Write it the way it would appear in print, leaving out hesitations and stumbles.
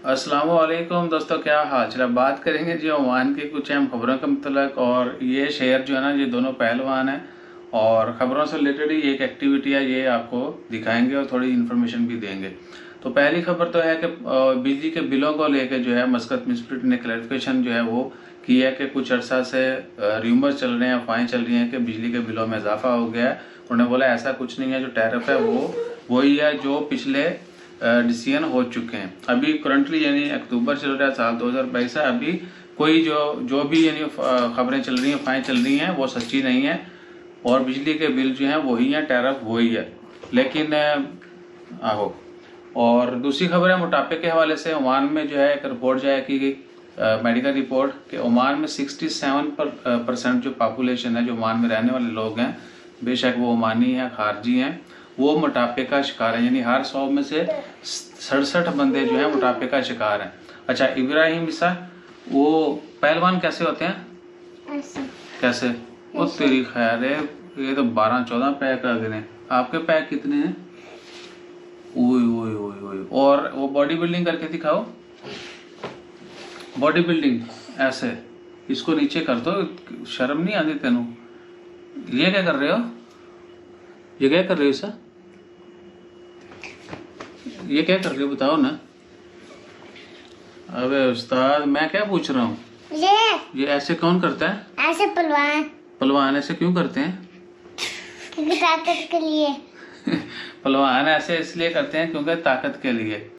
अस्सलाम वालेकुम दोस्तों, क्या हाल चाल। बात करेंगे जी ओमान की कुछ अहम खबरों के मतलब। और ये शहर जो है ना, ये दोनों पहलवान हैं और खबरों से रिलेटेड ही एक एक्टिविटी है, ये आपको दिखाएंगे और थोड़ी इन्फॉर्मेशन भी देंगे। तो पहली खबर तो है कि बिजली के बिलों को लेकर जो है मस्कत म्यूनिसिपैलिटी ने क्लैरिफिकेशन जो है वो की है कि कुछ अर्सा से र्यूमर्स चल रहे हैं, अफवाहें चल रही हैं कि बिजली के बिलों में इजाफा हो गया है। उन्होंने बोला ऐसा कुछ नहीं है, जो टैरिफ है वो वही है जो पिछले डिसीजन हो चुके हैं। अभी करंटली यानी अक्टूबर चल रहा है, साल 2022 है। अभी कोई जो भी यानी खबरें चल रही हैं, अफवाहें चल रही हैं, वो सच्ची नहीं है और बिजली के बिल जो हैं वही हैं, टैरिफ वही है। लेकिन आहो। और दूसरी खबर है मोटापे के हवाले से। ओमान में जो है एक रिपोर्ट जो है कि मेडिकल रिपोर्ट कि ओमान में 67% जो पॉपुलेशन है, जो ओमान में रहने वाले लोग हैं, बेशक वो ओमानी हैं, खारजी हैं, वो मोटापे का शिकार है। यानी हर 100 में से 67 बंदे जो हैं मोटापे का शिकार हैं। अच्छा इब्राहिम ईसा, वो पहलवान कैसे होते हैं? कैसे? वो तेरी खैर है, ये तो 12-14 पैक आ गए। आपके पैक कितने हैं? ओए ओए ओए ओए। और वो बॉडी बिल्डिंग करके दिखाओ। बॉडी बिल्डिंग ऐसे, इसको नीचे कर दो। शर्म नहीं आती तेनू? ये क्या कर रहे हो? ये क्या कर रहे हो सर? ये क्या कर रहे हो बताओ ना। अबे उस्ताद, मैं क्या पूछ रहा हूँ? ये ऐसे कौन करता है? ऐसे पहलवान। पहलवान ऐसे क्यों करते हैं? क्योंकि ताकत के लिए। पहलवान ऐसे इसलिए करते हैं क्योंकि ताकत के लिए।